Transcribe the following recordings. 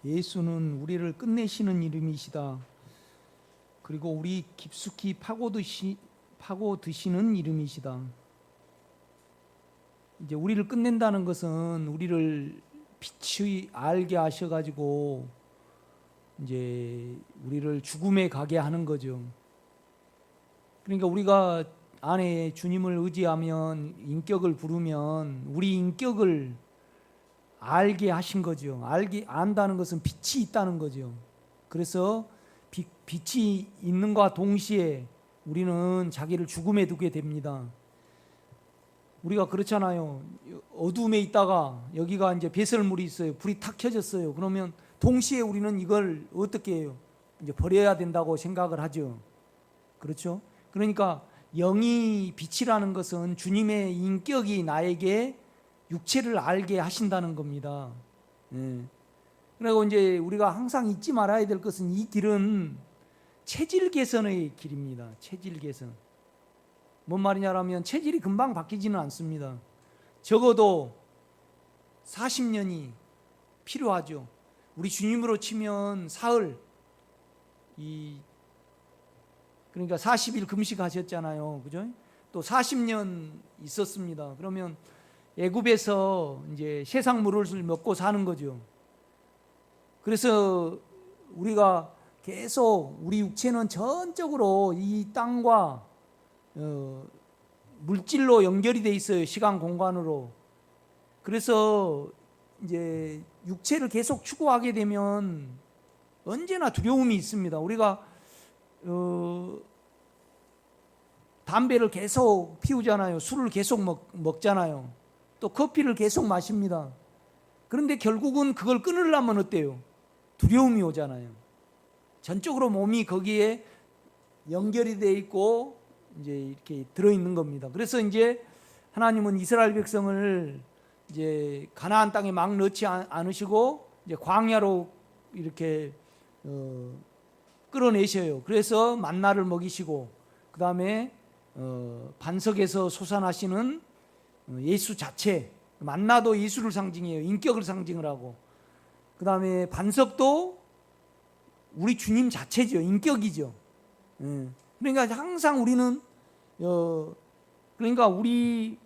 예수는 우리를 끝내시는 이름이시다. 그리고 우리 깊숙이 파고드시는 이름이시다. 이제 우리를 끝낸다는 것은 우리를 빛이 알게 하셔가지고 이제 우리를 죽음에 가게 하는 거죠. 그러니까 우리가 안에 주님을 의지하면, 인격을 부르면 우리 인격을 알게 하신 거죠. 안다는 것은 빛이 있다는 거죠. 그래서 빛이 있는과 동시에 우리는 자기를 죽음에 두게 됩니다. 우리가 그렇잖아요. 어둠에 있다가 여기가 이제 배설물이 있어요. 불이 탁 켜졌어요. 그러면 동시에 우리는 이걸 어떻게 해요? 이제 버려야 된다고 생각을 하죠. 그렇죠? 그러니까 영이 빛이라는 것은 주님의 인격이 나에게 육체를 알게 하신다는 겁니다. 그리고 이제 우리가 항상 잊지 말아야 될 것은 이 길은 체질 개선의 길입니다. 체질 개선. 뭔 말이냐면 체질이 금방 바뀌지는 않습니다. 적어도 40년이 필요하죠. 우리 주님으로 치면 사흘, 그러니까 40일 금식하셨잖아요. 그죠? 또 40년 있었습니다. 그러면 애굽에서 이제 세상 물을 먹고 사는 거죠. 그래서 우리가 계속 우리 육체는 전적으로 이 땅과 물질로 연결이 돼 있어요. 시간 공간으로. 그래서 이제 육체를 계속 추구하게 되면 언제나 두려움이 있습니다. 우리가 담배를 계속 피우잖아요. 술을 계속 먹잖아요. 또 커피를 계속 마십니다. 그런데 결국은 그걸 끊으려면 어때요? 두려움이 오잖아요. 전적으로 몸이 거기에 연결이 돼 있고 이제 이렇게 들어 있는 겁니다. 그래서 이제 하나님은 이스라엘 백성을 이제 가나안 땅에 막 넣지 않으시고 이제 광야로 이렇게 끌어내셔요. 그래서 만나를 먹이시고 그 다음에 반석에서 솟아나시는 예수 자체, 만나도 예수를 상징해요. 인격을 상징을 하고 그 다음에 반석도 우리 주님 자체죠. 인격이죠. 그러니까 항상 우리는 그러니까 우리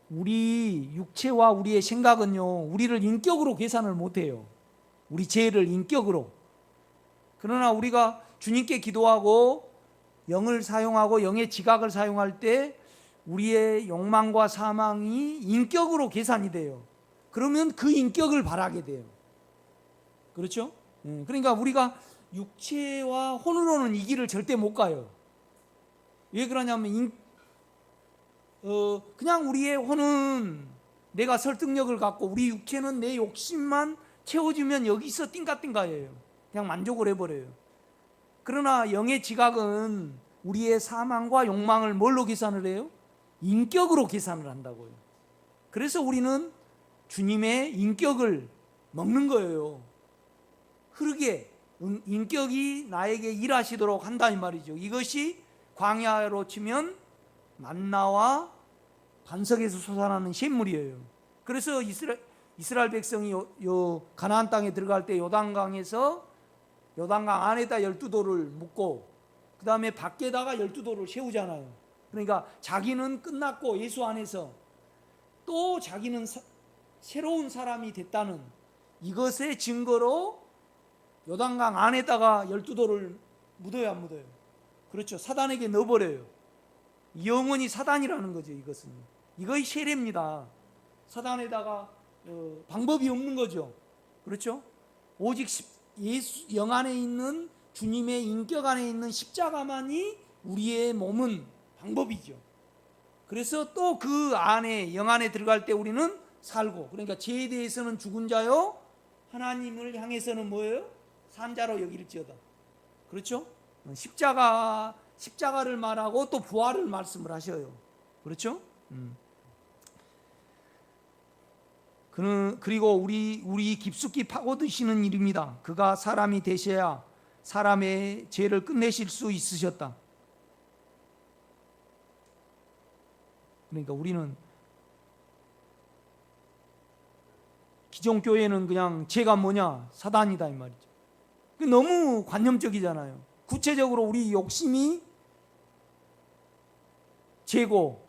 육체와 우리의 생각은요, 우리를 인격으로 계산을 못해요. 우리 죄를 인격으로. 그러나 우리가 주님께 기도하고 영을 사용하고 영의 지각을 사용할 때 우리의 욕망과 사망이 인격으로 계산이 돼요. 그러면 그 인격을 바라게 돼요. 그렇죠? 그러니까 우리가 육체와 혼으로는 이 길을 절대 못 가요. 왜 그러냐면 그냥 우리의 혼은 내가 설득력을 갖고 우리 육체는 내 욕심만 채워주면 여기서 띵가띵가해요. 그냥 만족을 해버려요. 그러나 영의 지각은 우리의 사망과 욕망을 뭘로 계산을 해요? 인격으로 계산을 한다고요. 그래서 우리는 주님의 인격을 먹는 거예요. 흐르게 인격이 나에게 일하시도록 한다 이 말이죠. 이것이 광야로 치면 만나와 반석에서 솟아나는 샘물이에요. 그래서 이스라엘 백성이 가나안 땅에 들어갈 때 요단강 안에다 12돌을 묻고 그 다음에 밖에다가 12돌을 세우잖아요. 그러니까 자기는 끝났고 예수 안에서 또 자기는 새로운 사람이 됐다는 이것의 증거로 요단강 안에다가 12돌을 묻어요, 안 묻어요? 그렇죠. 사단에게 넣어버려요. 영원히 사단이라는 거죠. 이것이 세례입니다. 사단에다가 방법이 없는 거죠. 그렇죠? 오직 예수 영 안에 있는 주님의 인격 안에 있는 십자가만이 우리의 몸은 방법이죠. 그래서 또 그 안에 영 안에 들어갈 때 우리는 살고, 그러니까 죄에 대해서는 죽은 자요, 하나님을 향해서는 뭐예요? 산 자로 여길지어다. 그렇죠? 십자가를 말하고 또 부활을 말씀을 하셔요. 그렇죠? 그리고 우리 깊숙이 파고드시는 이름이다. 그가 사람이 되셔야 사람의 죄를 끝내실 수 있으셨다. 그러니까 우리는 기존 교회는 그냥 죄가 뭐냐? 사단이다 이 말이죠. 너무 관념적이잖아요. 구체적으로 우리 욕심이 죄고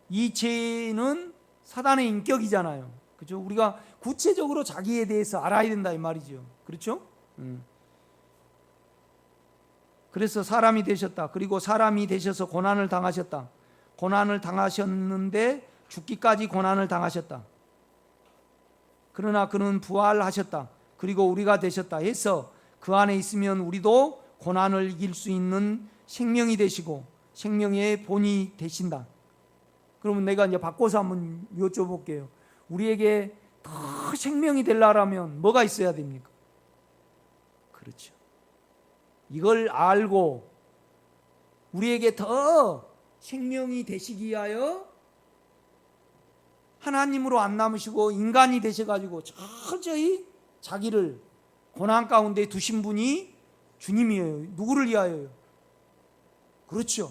이 죄는 사단의 인격이잖아요. 그렇죠? 우리가 구체적으로 자기에 대해서 알아야 된다 이 말이죠. 그렇죠? 그래서 사람이 되셨다. 그리고 사람이 되셔서 고난을 당하셨다. 고난을 당하셨는데 죽기까지 고난을 당하셨다. 그러나 그는 부활하셨다. 그리고 우리가 되셨다 해서 그 안에 있으면 우리도 고난을 이길 수 있는 생명이 되시고 생명의 본이 되신다. 그러면 내가 이제 바꿔서 한번 여쭤볼게요. 우리에게 더 생명이 되려면 뭐가 있어야 됩니까? 그렇죠. 이걸 알고 우리에게 더 생명이 되시기 위하여 하나님으로 안 남으시고 인간이 되셔가지고 철저히 자기를 고난 가운데 두신 분이 주님이에요. 누구를 위하여요? 그렇죠.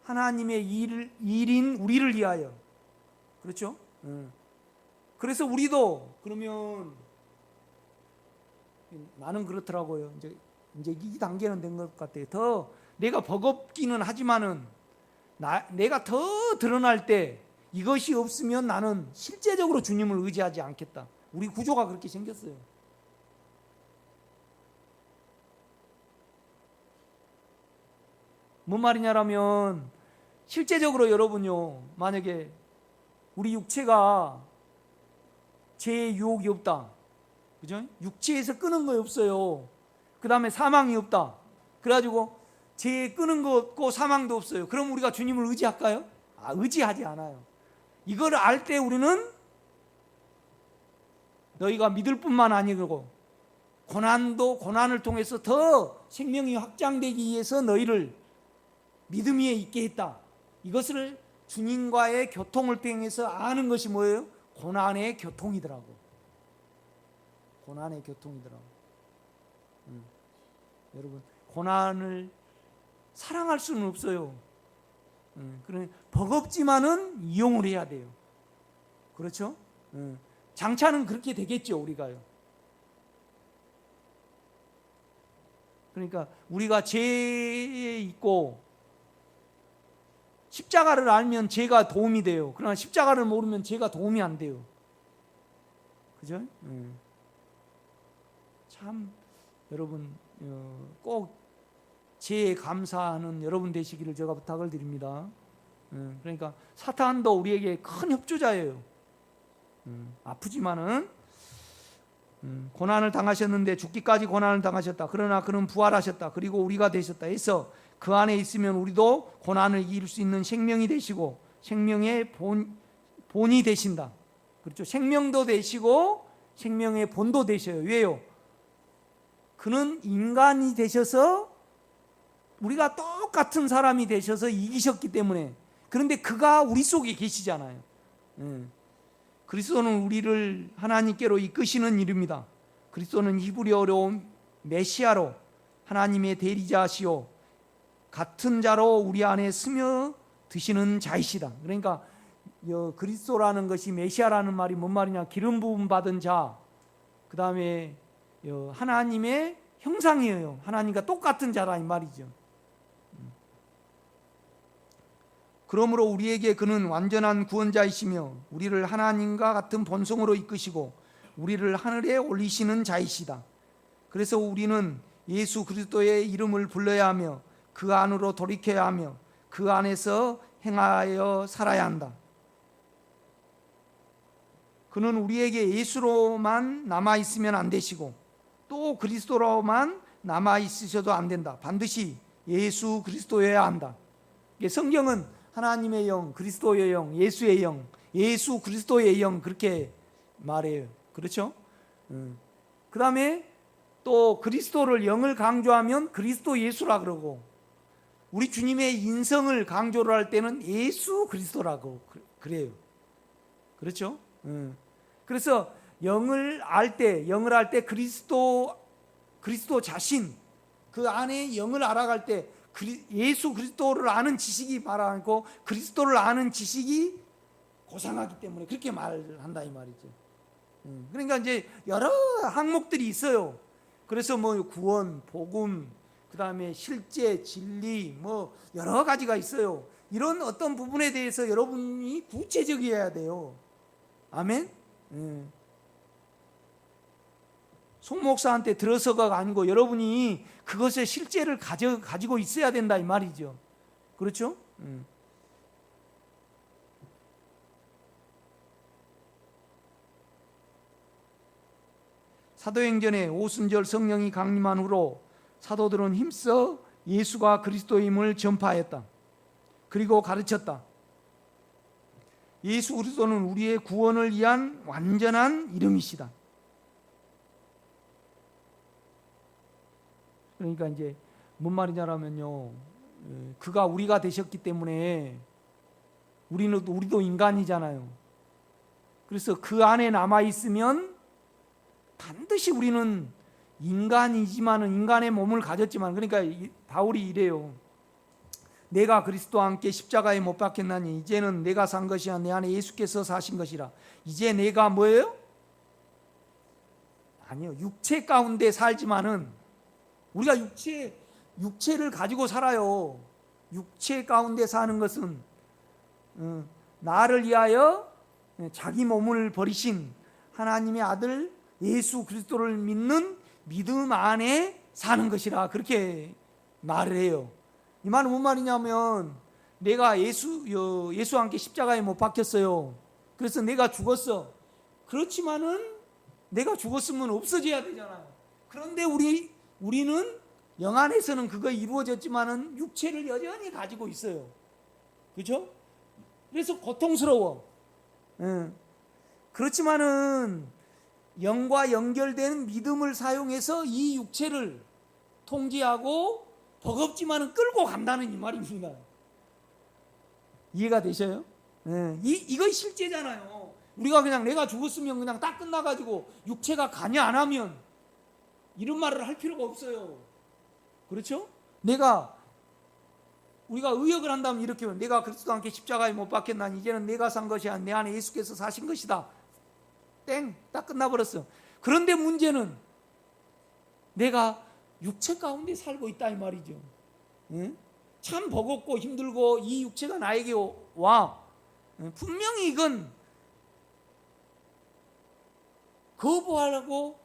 하나님의 일인 우리를 위하여. 그렇죠? 그래서 우리도 그러면 나는 그렇더라고요. 이제 이 단계는 된 것 같아요. 더 내가 버겁기는 하지만은 내가 더 드러날 때 이것이 없으면 나는 실제적으로 주님을 의지하지 않겠다. 우리 구조가 그렇게 생겼어요. 뭔 말이냐라면 실제적으로 여러분요, 만약에 우리 육체가 죄의 유혹이 없다. 그죠? 육체에서 끄는 거 없어요. 그 다음에 사망이 없다. 그래가지고 죄에 끄는 거 없고 사망도 없어요. 그럼 우리가 주님을 의지할까요? 의지하지 않아요. 이걸 알 때 우리는 너희가 믿을 뿐만 아니고 고난을 통해서 더 생명이 확장되기 위해서 너희를 믿음 위에 있게 했다. 이것을 주님과의 교통을 통해서 아는 것이 뭐예요? 고난의 교통이더라고. 고난의 교통이더라고. 여러분, 고난을 사랑할 수는 없어요. 그러니 버겁지만은 이용을 해야 돼요. 그렇죠? 장차는 그렇게 되겠죠, 우리가요. 그러니까 우리가 죄에 있고 십자가를 알면 죄가 도움이 돼요. 그러나 십자가를 모르면 죄가 도움이 안 돼요. 그죠? 참 여러분 꼭 죄에 감사하는 여러분 되시기를 제가 부탁을 드립니다. 그러니까 사탄도 우리에게 큰 협조자예요. 아프지만은 고난을 당하셨는데 죽기까지 고난을 당하셨다. 그러나 그는 부활하셨다. 그리고 우리가 되셨다 해서 그 안에 있으면 우리도 고난을 이길 수 있는 생명이 되시고 생명의 본이 되신다. 그렇죠? 생명도 되시고 생명의 본도 되셔요. 왜요? 그는 인간이 되셔서 우리가 똑같은 사람이 되셔서 이기셨기 때문에. 그런데 그가 우리 속에 계시잖아요. 그리스도는 우리를 하나님께로 이끄시는 이름이다. 그리스도는 히브리어로 메시아로 하나님의 대리자시오 같은 자로 우리 안에 스며 드시는 자이시다. 그러니까 그리스도라는 것이 메시아라는 말이 뭔 말이냐? 기름 부음 받은 자. 그 다음에 하나님의 형상이에요. 하나님과 똑같은 자라 이 말이죠. 그러므로 우리에게 그는 완전한 구원자이시며 우리를 하나님과 같은 본성으로 이끄시고 우리를 하늘에 올리시는 자이시다. 그래서 우리는 예수 그리스도의 이름을 불러야 하며 그 안으로 돌이켜야 하며 그 안에서 행하여 살아야 한다. 그는 우리에게 예수로만 남아있으면 안 되시고 또 그리스도로만 남아있으셔도 안 된다. 반드시 예수 그리스도여야 한다. 성경은 하나님의 영, 그리스도의 영, 예수의 영, 예수 그리스도의 영 그렇게 말해요. 그렇죠? 그 다음에 또 그리스도를 영을 강조하면 그리스도 예수라 그러고 우리 주님의 인성을 강조를 할 때는 예수 그리스도라고 그래요. 그렇죠? 그래서 영을 알 때 그리스도 자신 그 안에 영을 알아갈 때 예수 그리스도를 아는 지식이 말하고 그리스도를 아는 지식이 고상하기 때문에 그렇게 말한다 이 말이죠. 그러니까 이제 여러 항목들이 있어요. 그래서 뭐 구원, 복음, 그다음에 실제, 진리, 뭐 여러 가지가 있어요. 이런 어떤 부분에 대해서 여러분이 구체적이어야 돼요. 아멘. 송 목사한테 들어서가 아니고 여러분이 그것의 실제를 가지고 있어야 된다 이 말이죠. 그렇죠? 사도행전에 오순절 성령이 강림한 후로 사도들은 힘써 예수가 그리스도임을 전파했다. 그리고 가르쳤다. 예수 그리스도는 우리의 구원을 위한 완전한 이름이시다. 그러니까 이제 뭔 말이냐면요, 그가 우리가 되셨기 때문에 우리도 인간이잖아요. 그래서 그 안에 남아 있으면 반드시 우리는 인간이지만은 인간의 몸을 가졌지만, 그러니까 바울이 이래요. 내가 그리스도와 함께 십자가에 못 박혔나니 이제는 내가 산 것이 아니라 내 안에 예수께서 사신 것이라. 이제 내가 뭐예요? 아니요, 육체 가운데 살지만은 우리가 육체를 가지고 살아요. 육체 가운데 사는 것은 나를 위하여 자기 몸을 버리신 하나님의 아들 예수 그리스도를 믿는 믿음 안에 사는 것이라, 그렇게 말을 해요. 이 말은 뭔 말이냐면, 내가 예수와 함께 십자가에 못 박혔어요. 그래서 내가 죽었어. 그렇지만은 내가 죽었으면 없어져야 되잖아요. 그런데 우리는 영 안에서는 그거 이루어졌지만은 육체를 여전히 가지고 있어요. 그렇죠? 그래서 고통스러워. 그렇지만은 영과 연결된 믿음을 사용해서 이 육체를 통제하고 버겁지만은 끌고 간다는 이 말입니다. 이해가 되셔요? 이거 실제잖아요. 우리가 그냥 내가 죽었으면 그냥 딱 끝나가지고 육체가 관여 안 하면 이런 말을 할 필요가 없어요. 그렇죠? 우리가 의역을 한다면 이렇게, 내가 그리스도와 함께 십자가에 못 박혔나니 이제는 내가 산 것이 아니라 내 안에 예수께서 사신 것이다. 땡, 딱 끝나버렸어. 그런데 문제는 내가 육체 가운데 살고 있다 이 말이죠. 참 버겁고 힘들고 이 육체가 나에게 와. 분명히 이건 거부하려고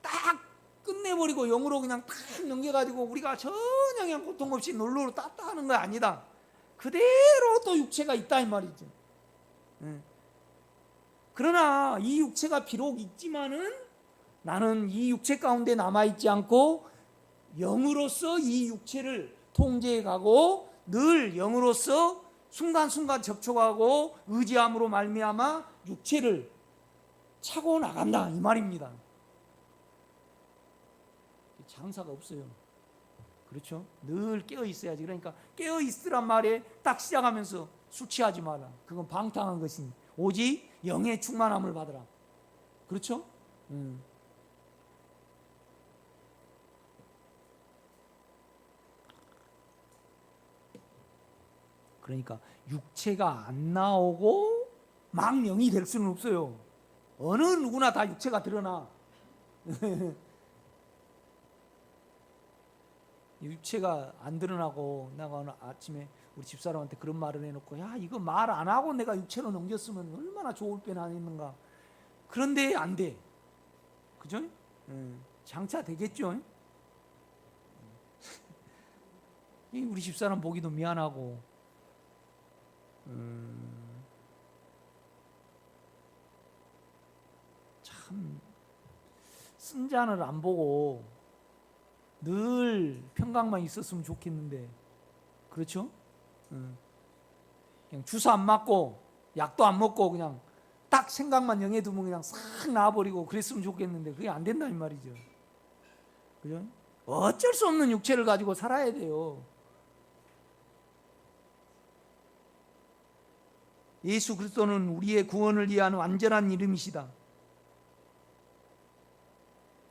딱 끝내버리고 영으로 그냥 탁 넘겨가지고 우리가 전혀 그냥 고통 없이 놀러로 땄다 하는 거 아니다. 그대로 또 육체가 있다 이 말이죠. 그러나 이 육체가 비록 있지만은 나는 이 육체 가운데 남아있지 않고 영으로서 이 육체를 통제해가고 늘 영으로서 순간순간 접촉하고 의지함으로 말미암아 육체를 차고 나간다 이 말입니다. 장사가 없어요. 그렇죠? 늘 깨어 있어야지. 그러니까 깨어 있으란 말에 딱 시작하면서 술 취하지 마라. 그건 방탕한 것이니 오직 영의 충만함을 받으라. 그렇죠? 그러니까 육체가 안 나오고 막 영이 될 수는 없어요. 어느 누구나 다 육체가 드러나. 육체가 안 드러나고, 내가 오늘 아침에 우리 집사람한테 그런 말을 해놓고, 야, 이거 말 안 하고 내가 육체로 넘겼으면 얼마나 좋을 뻔 아니는가. 그런데 안 돼. 그죠? 장차 되겠죠? 우리 집사람 보기도 미안하고, 참 쓴잔을 안 보고 늘 평강만 있었으면 좋겠는데, 그렇죠? 그냥 주사 안 맞고 약도 안 먹고 그냥 딱 생각만 영에 두면 그냥 싹 나와버리고 그랬으면 좋겠는데 그게 안 된다는 말이죠. 그죠? 어쩔 수 없는 육체를 가지고 살아야 돼요. 예수 그리스도는 우리의 구원을 위한 완전한 이름이시다.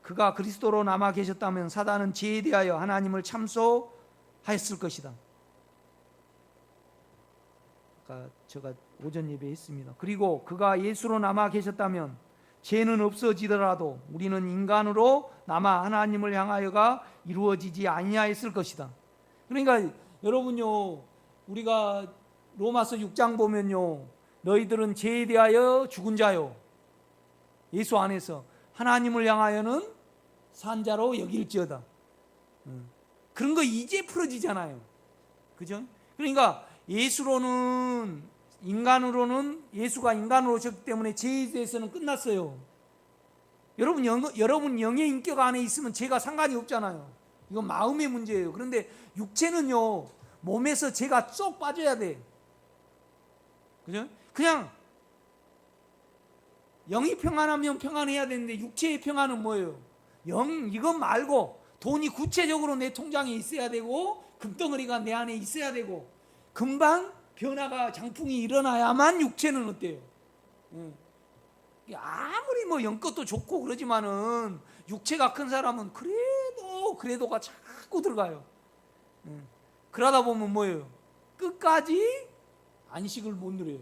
그가 그리스도로 남아 계셨다면 사단은 죄에 대하여 하나님을 참소하였을 것이다. 아까 제가 오전 예배 했습니다. 그리고 그가 예수로 남아 계셨다면 죄는 없어지더라도 우리는 인간으로 남아 하나님을 향하여가 이루어지지 아니하였을 것이다. 그러니까 여러분요, 우리가 로마서 6장 보면요, 너희들은 죄에 대하여 죽은 자요, 예수 안에서 하나님을 향하여는 산 자로 여길지어다. 그런 거 이제 풀어지잖아요. 그죠? 그러니까 예수로는, 인간으로는, 예수가 인간으로 오셨기 때문에 죄에 대해서는 끝났어요. 여러분 영의 인격 안에 있으면 죄가 상관이 없잖아요. 이건 마음의 문제예요. 그런데 육체는요, 몸에서 죄가 쏙 빠져야 돼. 그죠? 그냥 영이 평안하면 평안해야 되는데 육체의 평안은 뭐예요? 이것 말고 돈이 구체적으로 내 통장에 있어야 되고, 금덩어리가 내 안에 있어야 되고, 금방 변화가, 장풍이 일어나야만 육체는 어때요? 아무리 뭐 영것도 좋고 그러지만은 육체가 큰 사람은 그래도가 자꾸 들어가요. 그러다 보면 뭐예요? 끝까지 안식을 못 누려요.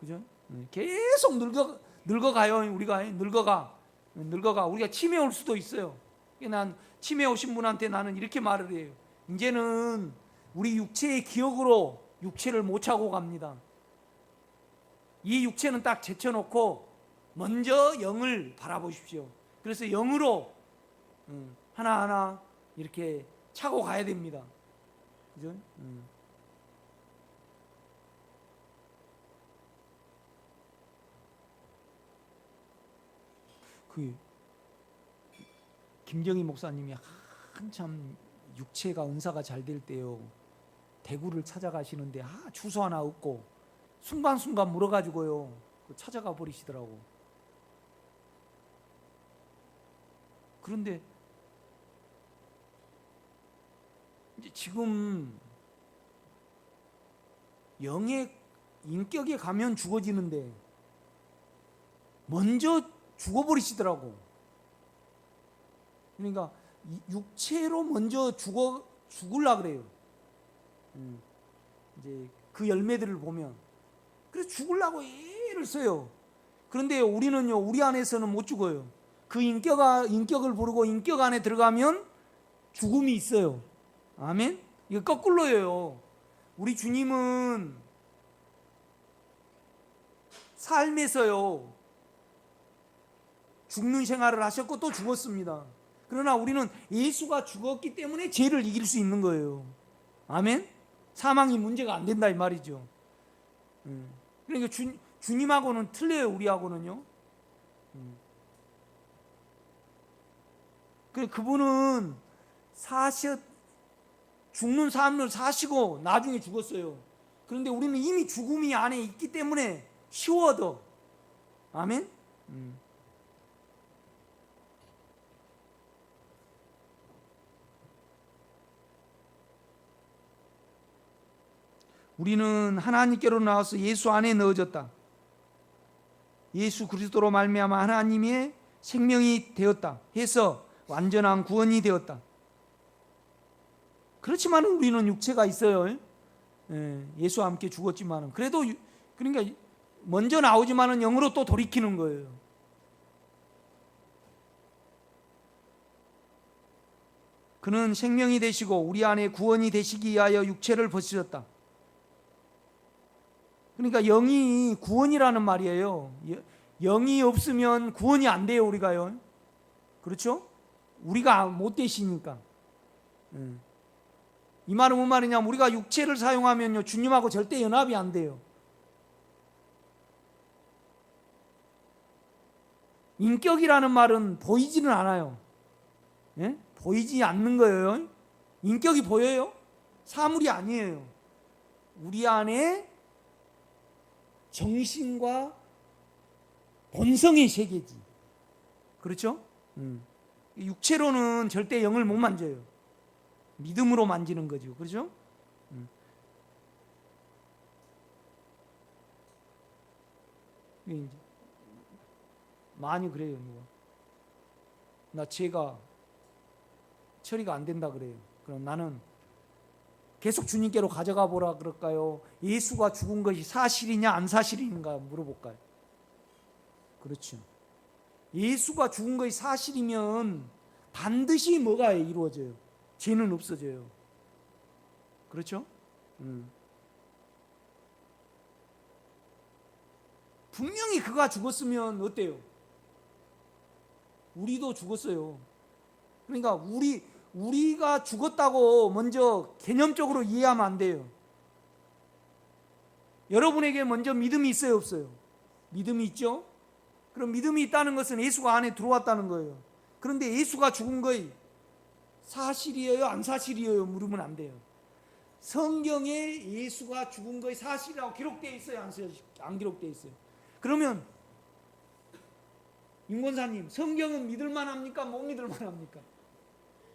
그죠? 계속 늙어가요. 우리가 늙어가. 우리가 치매 올 수도 있어요. 난 치매 오신 분한테 나는 이렇게 말을 해요. 이제는 우리 육체의 기억으로 육체를 못 차고 갑니다. 이 육체는 딱 제쳐놓고 먼저 영을 바라보십시오. 그래서 영으로 하나하나 이렇게 차고 가야 됩니다. 그죠? 김정희 목사님이 한참 육체가 은사가 잘 될 때요, 대구를 찾아가시는데 주소 하나 없고 순간순간 물어가지고요 찾아가 버리시더라고. 그런데 이제 지금 영의 인격에 가면 죽어지는데 먼저 죽어버리시더라고. 그러니까 육체로 먼저 죽으려 그래요. 이제 그 열매들을 보면 그래서 죽으려고 애를 써요. 그런데 우리는요, 우리 안에서는 못 죽어요. 그 인격을 부르고 인격 안에 들어가면 죽음이 있어요. 아멘. 이거 거꾸로예요. 우리 주님은 삶에서요 죽는 생활을 하셨고 또 죽었습니다. 그러나 우리는 예수가 죽었기 때문에 죄를 이길 수 있는 거예요. 아멘. 사망이 문제가 안 된다 이 말이죠. 그러니까 주님하고는 틀려요. 우리하고는요. 그분은 죽는 삶을 사시고 나중에 죽었어요. 그런데 우리는 이미 죽음이 안에 있기 때문에 쉬워도. 아멘. 우리는 하나님께로 나와서 예수 안에 넣어졌다. 예수 그리스도로 말미암아 하나님의 생명이 되었다 해서 완전한 구원이 되었다. 그렇지만 우리는 육체가 있어요. 예수와 함께 죽었지만 그래도 그러니까 먼저 나오지만은 영으로 또 돌이키는 거예요. 그는 생명이 되시고 우리 안에 구원이 되시기 위하여 육체를 벗으셨다. 그러니까 영이 구원이라는 말이에요. 영이 없으면 구원이 안 돼요, 우리가요. 그렇죠? 우리가 못 되시니까. 이 말은 무슨 말이냐면 우리가 육체를 사용하면요, 주님하고 절대 연합이 안 돼요. 인격이라는 말은 보이지는 않아요. 예? 보이지 않는 거예요. 인격이 보여요? 사물이 아니에요. 우리 안에 정신과 본성의 세계지. 그렇죠? 육체로는 절대 영을 못 만져요. 믿음으로 만지는 거죠. 그렇죠? 많이 그래요. 나 죄가 처리가 안 된다 그래요. 그럼 나는 계속 주님께로 가져가 보라 그럴까요? 예수가 죽은 것이 사실이냐 안 사실인가 물어볼까요? 그렇죠. 예수가 죽은 것이 사실이면 반드시 뭐가 이루어져요? 죄는 없어져요. 그렇죠? 분명히 그가 죽었으면 어때요? 우리도 죽었어요. 그러니까 우리가 죽었다고 먼저 개념적으로 이해하면 안 돼요. 여러분에게 먼저 믿음이 있어요, 없어요? 믿음이 있죠? 그럼 믿음이 있다는 것은 예수가 안에 들어왔다는 거예요. 그런데 예수가 죽은 거이 사실이에요, 안 사실이에요? 물으면 안 돼요. 성경에 예수가 죽은 거이 사실이라고 기록되어 있어요, 안 기록되어 있어요? 그러면 윤권사님, 성경은 믿을만 합니까? 못 믿을만 합니까?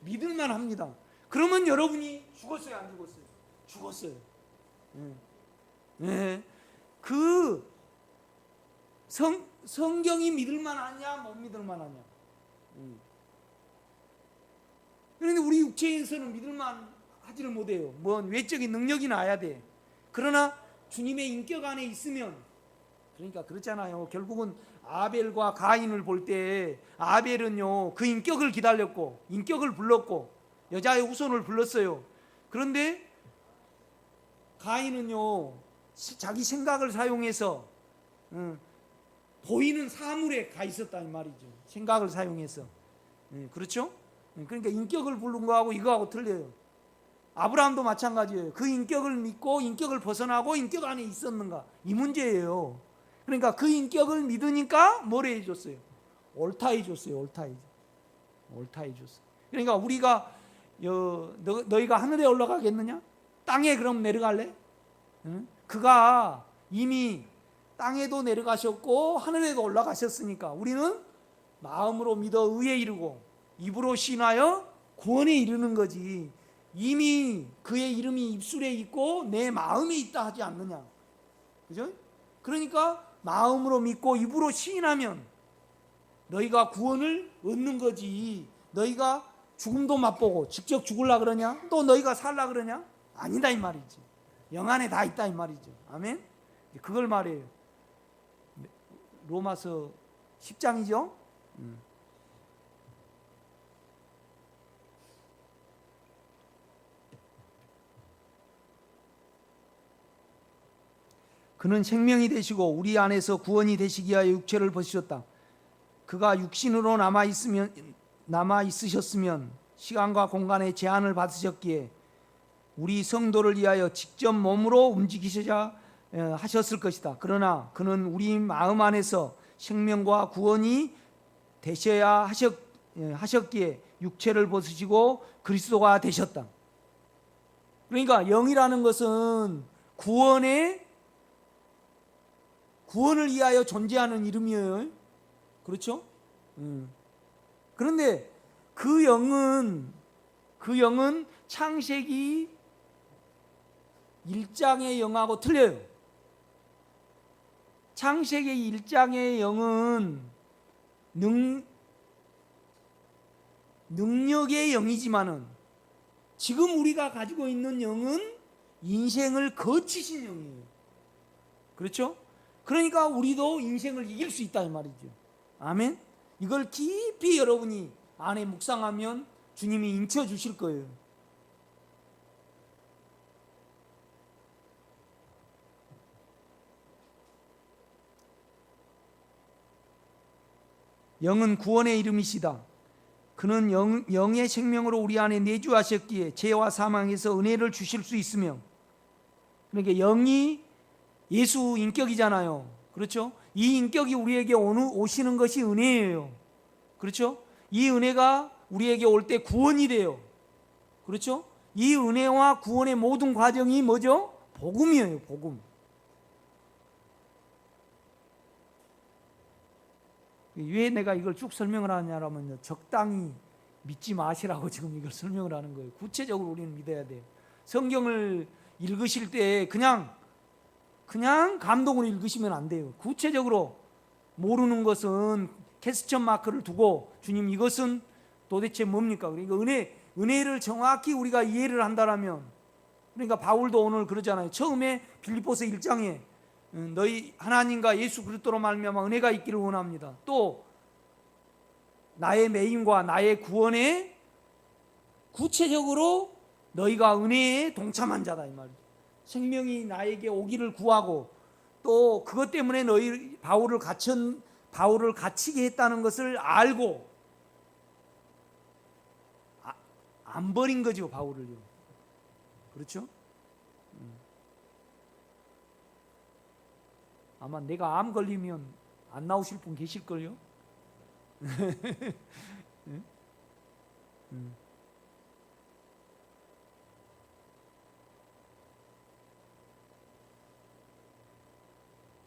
믿을만 합니다. 그러면 여러분이 죽었어요, 안 죽었어요? 죽었어요. 네. 그 성경이 믿을만 하냐, 못 믿을만 하냐? 그런데 우리 육체에서는 믿을만 하지를 못해요. 뭔 외적인 능력이 나야 돼. 그러나 주님의 인격 안에 있으면, 그러니까 그렇잖아요. 결국은 아벨과 가인을 볼 때 아벨은요 그 인격을 기다렸고 인격을 불렀고 여자의 후손을 불렀어요. 그런데 가인은요 자기 생각을 사용해서 보이는 사물에 가 있었다 이 말이죠. 생각을 사용해서. 그렇죠? 그러니까 인격을 부른 거하고 이거하고 틀려요. 아브라함도 마찬가지예요. 그 인격을 믿고 인격을 벗어나고 인격 안에 있었는가, 이 문제예요. 그러니까 그 인격을 믿으니까 뭘 해줬어요? 옳다 해줬어요. 옳다 해줬어요. 그러니까 우리가 너희가 하늘에 올라가겠느냐? 땅에 그럼 내려갈래? 그가 이미 땅에도 내려가셨고 하늘에도 올라가셨으니까 우리는 마음으로 믿어 의에 이르고 입으로 신하여 구원에 이르는 거지. 이미 그의 이름이 입술에 있고 내 마음에 있다 하지 않느냐. 그죠? 그러니까 마음으로 믿고 입으로 시인하면 너희가 구원을 얻는 거지. 너희가 죽음도 맛보고 직접 죽으려 그러냐? 또 너희가 살라 그러냐? 아니다 이 말이지. 영 안에 다 있다 이 말이죠. 아멘. 그걸 말해요. 로마서 10장이죠. 그는 생명이 되시고 우리 안에서 구원이 되시기 위하여 육체를 벗으셨다. 그가 육신으로 남아 있으셨으면 시간과 공간의 제한을 받으셨기에 우리 성도를 위하여 직접 몸으로 움직이셔야 하셨을 것이다. 그러나 그는 우리 마음 안에서 생명과 구원이 되셔야 하셨기에 육체를 벗으시고 그리스도가 되셨다. 그러니까 영이라는 것은 구원을 위하여 존재하는 이름이에요. 그렇죠? 그런데 그 영은 창세기 1장의 영하고 틀려요. 창세기 1장의 영은 능력의 영이지만은 지금 우리가 가지고 있는 영은 인생을 거치신 영이에요. 그렇죠? 그러니까 우리도 인생을 이길 수 있다 이 말이죠. 아멘. 이걸 깊이 여러분이 안에 묵상하면 주님이 인쳐 주실 거예요. 영은 구원의 이름이시다. 그는 영의 생명으로 우리 안에 내주하셨기에 죄와 사망에서 은혜를 주실 수 있으며, 그러니까 영이 예수 인격이잖아요. 그렇죠? 이 인격이 우리에게 오시는 것이 은혜예요. 그렇죠? 이 은혜가 우리에게 올 때 구원이 돼요. 그렇죠? 이 은혜와 구원의 모든 과정이 뭐죠? 복음이에요. 복음. 왜 내가 이걸 쭉 설명을 하냐면요, 적당히 믿지 마시라고 지금 이걸 설명을 하는 거예요. 구체적으로 우리는 믿어야 돼요. 성경을 읽으실 때 그냥 감동으로 읽으시면 안 돼요. 구체적으로 모르는 것은 캐스천 마크를 두고 주님 이것은 도대체 뭡니까? 그러니까 은혜를 정확히 우리가 이해를 한다라면, 그러니까 바울도 오늘 그러잖아요. 처음에 빌립보서 1장에 너희 하나님과 예수 그리스도로 말미암아 은혜가 있기를 원합니다. 또 나의 매임과 나의 구원에 구체적으로 너희가 은혜에 동참한 자다 이 말이죠. 생명이 나에게 오기를 구하고 또 그것 때문에 너희 바울을 갇히게 했다는 것을 알고 안 버린 거죠, 바울을요. 그렇죠? 아마 내가 암 걸리면 안 나오실 분 계실걸요?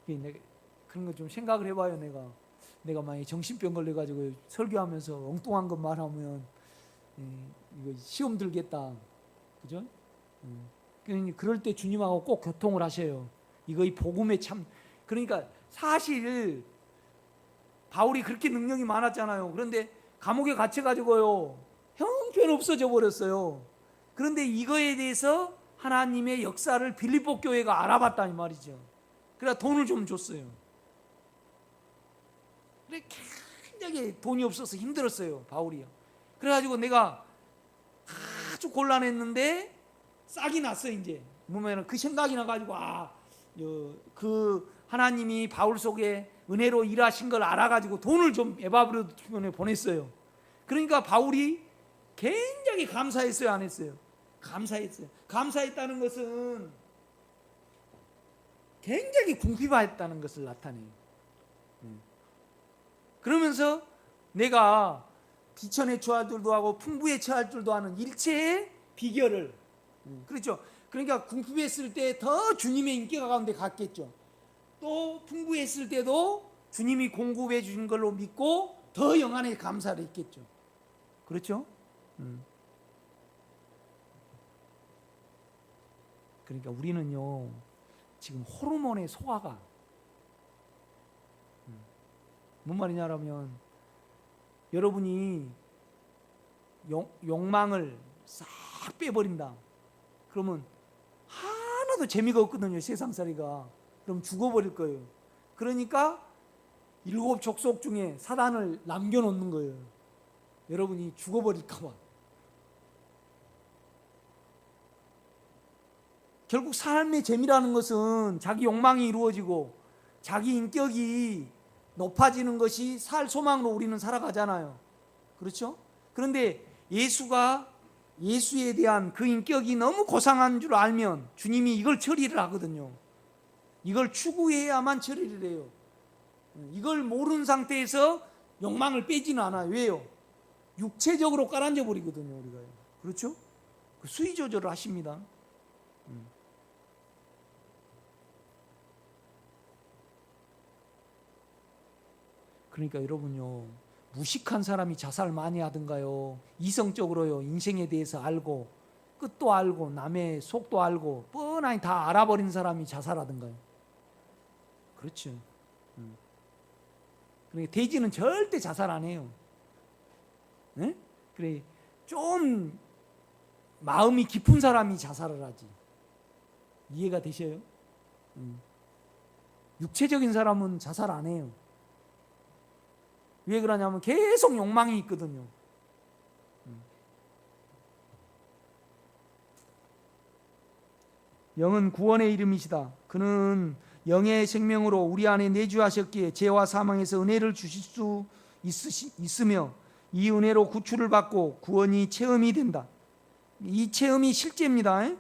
내가 그런 거 좀 생각을 해봐요. 내가 만약에 정신병 걸려가지고 설교하면서 엉뚱한 것 말하면 이거 시험 들겠다, 그죠? 그럴 때 주님하고 꼭 교통을 하셔요. 이거 이 복음에 참 그러니까 사실 바울이 그렇게 능력이 많았잖아요. 그런데 감옥에 갇혀가지고요 형편없어져 버렸어요. 그런데 이거에 대해서 하나님의 역사를 빌립보 교회가 알아봤다 이 말이죠. 그래서 돈을 좀 줬어요. 그래 굉장히 돈이 없어서 힘들었어요, 바울이요. 그래가지고 내가 아주 곤란했는데 싹이 났어. 이제 보면은 그 생각이 나가지고 그 하나님이 바울 속에 은혜로 일하신 걸 알아가지고 돈을 좀 에바브로에 보냈어요. 그러니까 바울이 굉장히 감사했어요, 안 했어요? 감사했어요. 감사했다는 것은 굉장히 궁핍했다는 것을 나타내요. 그러면서 내가 비천에 처할 줄도 하고 풍부에 처할 줄도 하는 일체의 비결을, 그렇죠? 그러니까 궁핍했을 때 더 주님의 인기가 가운데 갔겠죠. 또 풍부했을 때도 주님이 공급해 주신 걸로 믿고 더 영안에 감사를 했겠죠. 그렇죠? 그러니까 우리는요 지금 호르몬의 소화가 뭔 말이냐면 여러분이 욕망을 싹 빼버린다. 그러면 하나도 재미가 없거든요, 세상살이가. 그럼 죽어버릴 거예요. 그러니까 7 족속 중에 사단을 남겨놓는 거예요. 여러분이 죽어버릴까 봐. 결국 삶의 재미라는 것은 자기 욕망이 이루어지고 자기 인격이 높아지는 것이 살 소망으로 우리는 살아가잖아요. 그렇죠? 그런데 예수에 대한 그 인격이 너무 고상한 줄 알면 주님이 이걸 처리를 하거든요. 이걸 추구해야만 처리를 해요. 이걸 모르는 상태에서 욕망을 빼지는 않아요. 왜요? 육체적으로 깔아앉아 버리거든요, 우리가. 그렇죠? 그 수위 조절을 하십니다. 그러니까 여러분요, 무식한 사람이 자살 많이 하던가요? 이성적으로요, 인생에 대해서 알고 끝도 알고 남의 속도 알고 뻔하니 다 알아버린 사람이 자살하던가요? 그렇죠. 그러니까 돼지는 절대 자살 안 해요. 네? 그래 좀 마음이 깊은 사람이 자살을 하지. 이해가 되셔요? 육체적인 사람은 자살 안 해요. 왜 그러냐면 계속 욕망이 있거든요. 영은 구원의 이름이시다. 그는 영의 생명으로 우리 안에 내주하셨기에 죄와 사망에서 은혜를 주실 수 있으며 이 은혜로 구출을 받고 구원이 체험이 된다. 이 체험이 실제입니다.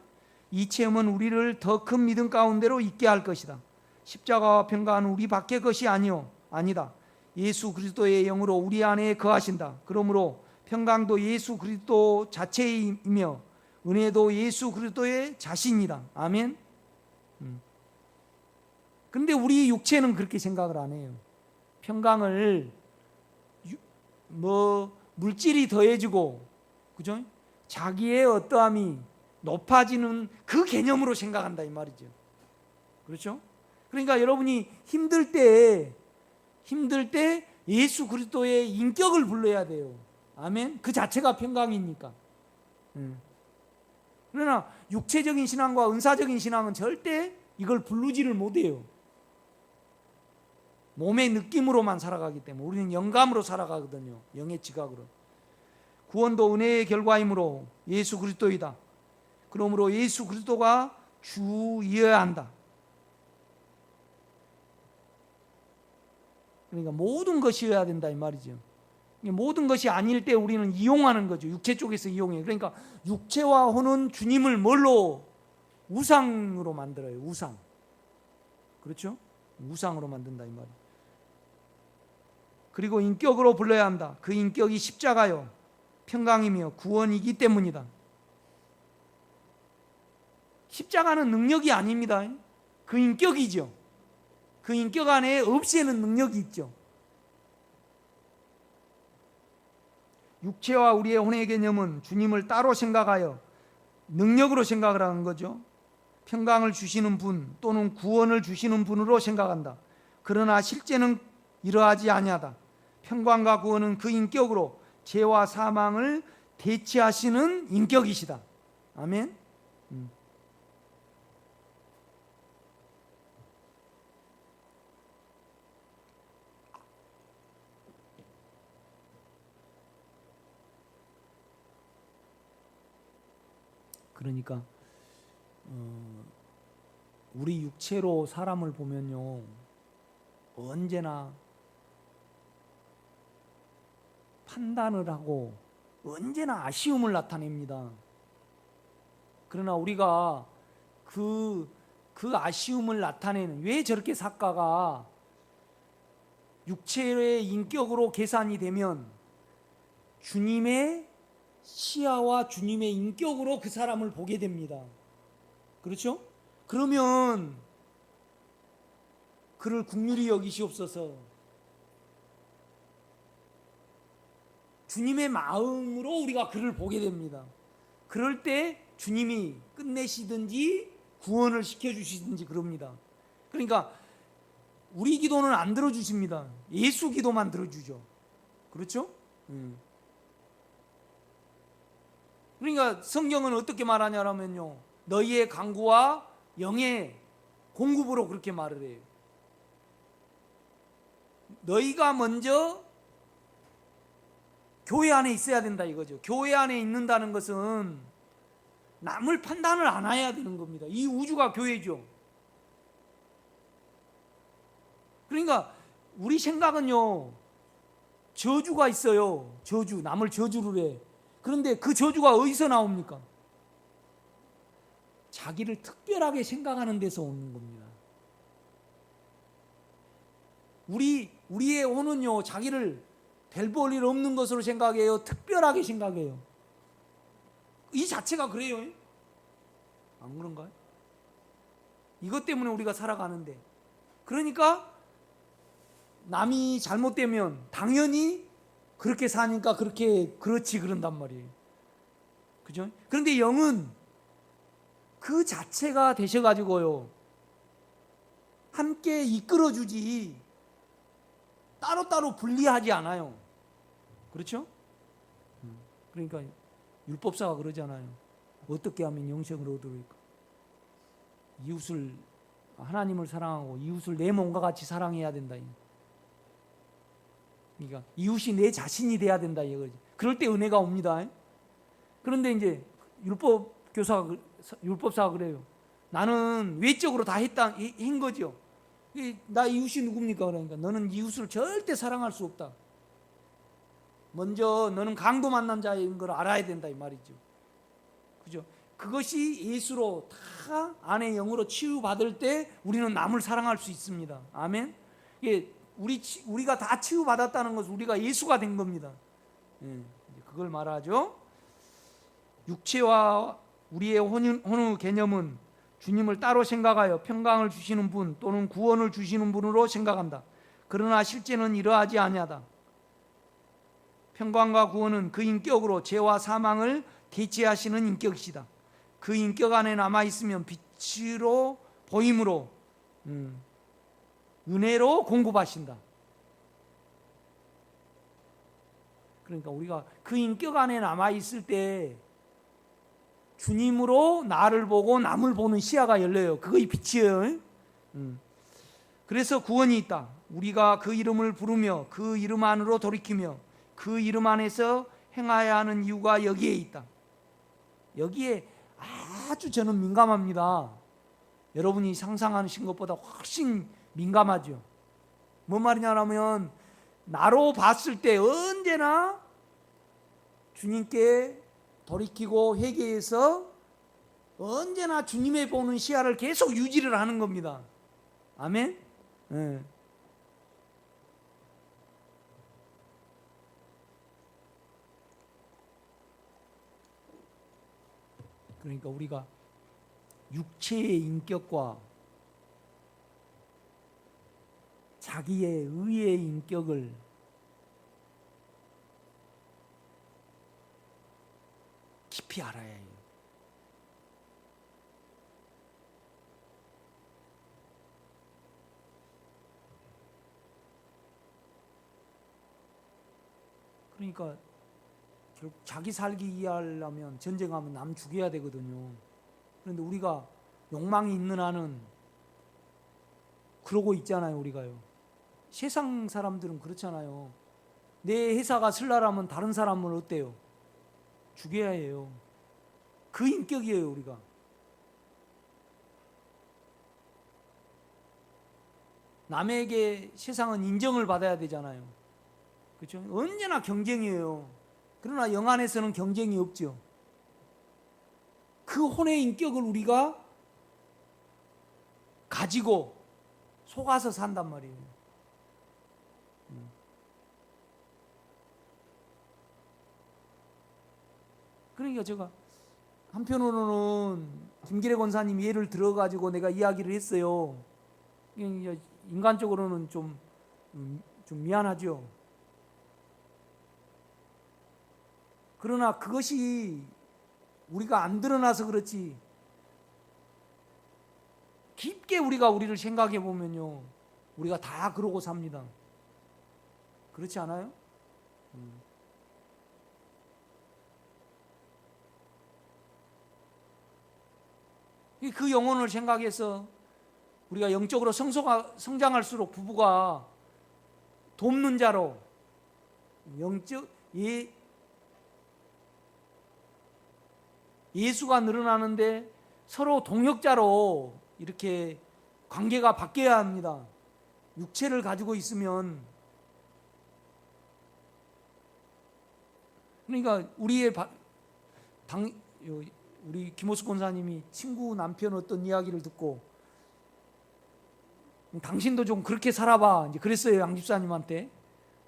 이 체험은 우리를 더 큰 믿음 가운데로 있게 할 것이다. 십자가와 평강은 우리 밖의 것이 아니다. 예수 그리스도의 영으로 우리 안에 거하신다. 그러므로 평강도 예수 그리스도 자체이며 은혜도 예수 그리스도의 자신이다. 아멘. 그런데 우리 육체는 그렇게 생각을 안 해요. 평강을 물질이 더해지고, 그죠? 자기의 어떠함이 높아지는 그 개념으로 생각한다 이 말이죠. 그렇죠? 그러니까 여러분이 힘들 때 예수 그리스도의 인격을 불러야 돼요. 아멘. 그 자체가 평강이니까. 그러나 육체적인 신앙과 은사적인 신앙은 절대 이걸 부르지를 못해요. 몸의 느낌으로만 살아가기 때문에 우리는 영감으로 살아가거든요. 영의 지각으로. 구원도 은혜의 결과이므로 예수 그리스도이다. 그러므로 예수 그리스도가 주이어야 한다. 그러니까 모든 것이어야 된다 이 말이죠. 모든 것이 아닐 때 우리는 이용하는 거죠. 육체 쪽에서 이용해. 그러니까 육체와 혼은 주님을 뭘로? 우상으로 만들어요. 우상. 그렇죠? 우상으로 만든다 이 말이에요. 그리고 인격으로 불러야 한다. 그 인격이 십자가요, 평강이며 구원이기 때문이다. 십자가는 능력이 아닙니다. 그 인격이죠. 그 인격 안에 없애는 능력이 있죠. 육체와 우리의 혼의 개념은 주님을 따로 생각하여 능력으로 생각을 하는 거죠. 평강을 주시는 분 또는 구원을 주시는 분으로 생각한다. 그러나 실제는 이러하지 아니하다. 평강과 구원은 그 인격으로 죄와 사망을 대체하시는 인격이시다. 아멘. 그러니까 우리 육체로 사람을 보면요, 언제나 판단을 하고 언제나 아쉬움을 나타냅니다. 그러나 우리가 그 아쉬움을 나타내는, 왜 저렇게 작가가 육체의 인격으로 계산이 되면 주님의 시야와 주님의 인격으로 그 사람을 보게 됩니다. 그렇죠? 그러면 그를 긍휼히 여기시옵소서. 주님의 마음으로 우리가 그를 보게 됩니다. 그럴 때 주님이 끝내시든지 구원을 시켜주시든지 그럽니다. 그러니까 우리 기도는 안 들어주십니다. 예수 기도만 들어주죠. 그렇죠? 그러니까 성경은 어떻게 말하냐면요, 너희의 간구와 영의 공급으로 그렇게 말을 해요. 너희가 먼저 교회 안에 있어야 된다 이거죠. 교회 안에 있는다는 것은 남을 판단을 안 해야 되는 겁니다. 이 우주가 교회죠. 그러니까 우리 생각은요, 저주가 있어요. 저주, 남을 저주를 해. 그런데 그 저주가 어디서 나옵니까? 자기를 특별하게 생각하는 데서 오는 겁니다. 우리의 혼은요, 자기를 별 볼 일 없는 것으로 생각해요. 특별하게 생각해요. 이 자체가 그래요. 안 그런가요? 이것 때문에 우리가 살아가는데, 그러니까 남이 잘못되면 당연히 그렇게 사니까 그렇지 그런단 말이에요. 그죠? 그런데 영은 그 자체가 되셔가지고요, 함께 이끌어주지 따로따로 분리하지 않아요. 그렇죠? 그러니까 율법사가 그러잖아요. 어떻게 하면 영생을 얻으리까? 이웃을, 하나님을 사랑하고 이웃을 내 몸과 같이 사랑해야 된다. 그러니까 이웃이 내 자신이 돼야 된다 이거지. 그럴 때 은혜가 옵니다. 그런데 이제 율법사가 그래요. 나는 외적으로 다 한 거죠. 나 이웃이 누굽니까? 그러니까 너는 이웃을 절대 사랑할 수 없다. 먼저 너는 강도 만난 자인 걸 알아야 된다 이 말이죠. 그죠? 그것이 예수로 다 안의 영으로 치유받을 때 우리는 남을 사랑할 수 있습니다. 아멘. 이게 우리가 다 치유받았다는 것은 우리가 예수가 된 겁니다. 그걸 말하죠. 육체와 우리의 혼의 개념은 주님을 따로 생각하여 평강을 주시는 분 또는 구원을 주시는 분으로 생각한다. 그러나 실제는 이러하지 아니하다. 평강과 구원은 그 인격으로 죄와 사망을 대체하시는 인격이시다. 그 인격 안에 남아있으면 빛으로 보임으로 은혜로 공급하신다. 그러니까 우리가 그 인격 안에 남아있을 때 주님으로 나를 보고 남을 보는 시야가 열려요. 그거이 빛이에요. 그래서 구원이 있다. 우리가 그 이름을 부르며 그 이름 안으로 돌이키며 그 이름 안에서 행하여야 하는 이유가 여기에 있다. 여기에 아주 저는 민감합니다. 여러분이 상상하신 것보다 훨씬 민감하죠. 뭔 말이냐면 나로 봤을 때 언제나 주님께 돌이키고 회개해서 언제나 주님의 보는 시야를 계속 유지를 하는 겁니다. 아멘? 네. 그러니까 우리가 육체의 인격과 자기의 의의 인격을 깊이 알아야 해요. 그러니까 결국 자기 살기 이해하려면 전쟁하면 남 죽여야 되거든요. 그런데 우리가 욕망이 있는 한은 그러고 있잖아요. 우리가요. 세상 사람들은 그렇잖아요. 내 회사가 설날하면 다른 사람은 어때요? 죽여야 해요. 그 인격이에요. 우리가. 남에게 세상은 인정을 받아야 되잖아요. 그렇죠? 언제나 경쟁이에요. 그러나 영 안에서는 경쟁이 없죠. 그 혼의 인격을 우리가 가지고 속아서 산단 말이에요. 그러니까 제가 한편으로는 김기래 권사님 예를 들어가지고 내가 이야기를 했어요. 인간적으로는 좀 미안하죠. 그러나 그것이 우리가 안 드러나서 그렇지 깊게 우리를 생각해 보면요, 우리가 다 그러고 삽니다. 그렇지 않아요? 그 영혼을 생각해서 우리가 영적으로 성장할수록 부부가 돕는 자로 예수가 늘어나는데 서로 동역자로 이렇게 관계가 바뀌어야 합니다. 육체를 가지고 있으면. 그러니까 우리 김호수 권사님이 친구 남편 어떤 이야기를 듣고 당신도 좀 그렇게 살아봐 이제 그랬어요. 양 집사님한테.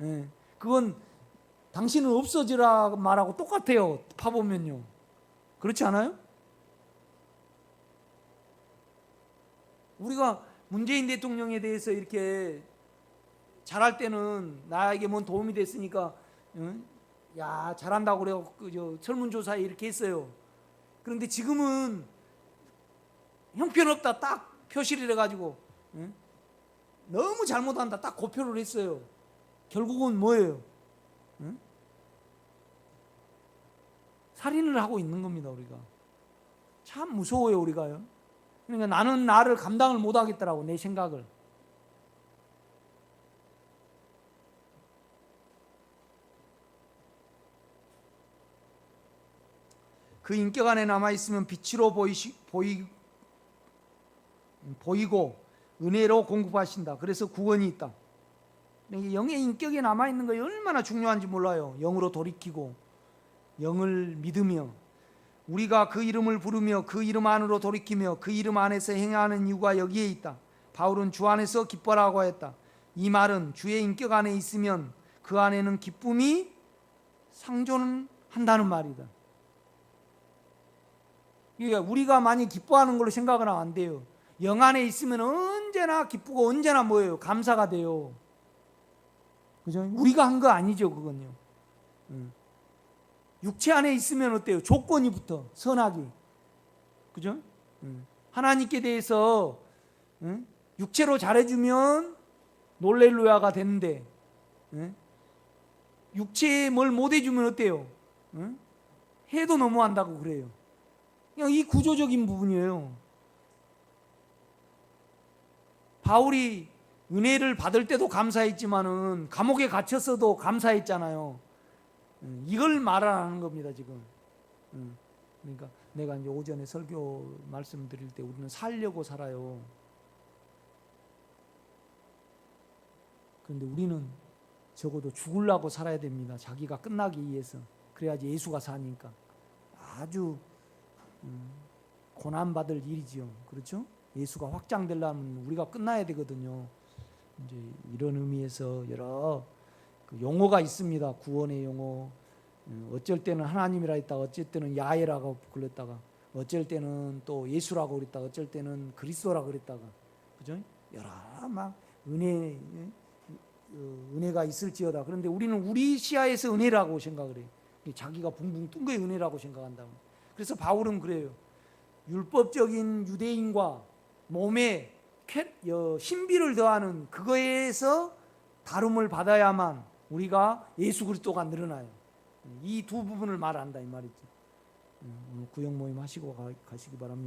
예. 그건 당신은 없어지라 말하고 똑같아요. 파보면요. 그렇지 않아요? 우리가 문재인 대통령에 대해서 이렇게 잘할 때는 나에게 뭔 도움이 됐으니까 야 잘한다고 그래요. 설문조사에 이렇게 했어요. 그런데 지금은 형편없다 딱 표시를 해가지고 너무 잘못한다 딱 고표를 했어요. 결국은 뭐예요? 살인을 하고 있는 겁니다. 우리가 참 무서워요. 우리가요. 그러니까 나는 나를 감당을 못하겠더라고. 내 생각을. 그 인격 안에 남아있으면 빛으로 보이고 은혜로 공급하신다. 그래서 구원이 있다. 영의 인격에 남아있는 것이 얼마나 중요한지 몰라요. 영으로 돌이키고 영을 믿으며 우리가 그 이름을 부르며 그 이름 안으로 돌이키며 그 이름 안에서 행하는 이유가 여기에 있다. 바울은 주 안에서 기뻐라고 했다. 이 말은 주의 인격 안에 있으면 그 안에는 기쁨이 상존한다는 말이다. 그러니까 우리가 많이 기뻐하는 걸로 생각을 하면 안 돼요. 영 안에 있으면 언제나 기쁘고 언제나 뭐예요? 감사가 돼요. 그죠? 우리가 한 거 아니죠, 그건요. 육체 안에 있으면 어때요? 조건이 붙어, 선하기. 그죠? 하나님께 대해서 육체로 잘해주면 놀렐루야가 되는데 육체에 뭘 못해주면 어때요? 해도 너무한다고 그래요. 그냥 이 구조적인 부분이에요. 바울이 은혜를 받을 때도 감사했지만은 감옥에 갇혔어도 감사했잖아요. 이걸 말하는 겁니다 지금. 그러니까 내가 이제 오전에 설교 말씀드릴 때 우리는 살려고 살아요. 그런데 우리는 적어도 죽으려고 살아야 됩니다. 자기가 끝나기 위해서. 그래야지 예수가 사니까. 아주 고난받을 일이지요. 그렇죠? 예수가 확장되려면 우리가 끝나야 되거든요. 이제 이런 의미에서 여러 그 용어가 있습니다. 구원의 용어. 어쩔 때는 하나님이라 했다가 어쩔 때는 야훼라고 불렀다가 어쩔 때는 또 예수라고 그랬다가 어쩔 때는 그리스도라고 그랬다가 그죠? 여러 막 은혜가 있을지어다. 그런데 우리는 우리 시야에서 은혜라고 생각을 해요. 자기가 붕붕 뜬 거에 은혜라고 생각한다면. 그래서 바울은 그래요. 율법적인 유대인과 몸에 신비를 더하는 그거에서 다름을 받아야만 우리가 예수 그리스도가 늘어나요. 이 두 부분을 말한다 이 말이죠. 오늘 구역 모임 하시고 가시기 바랍니다.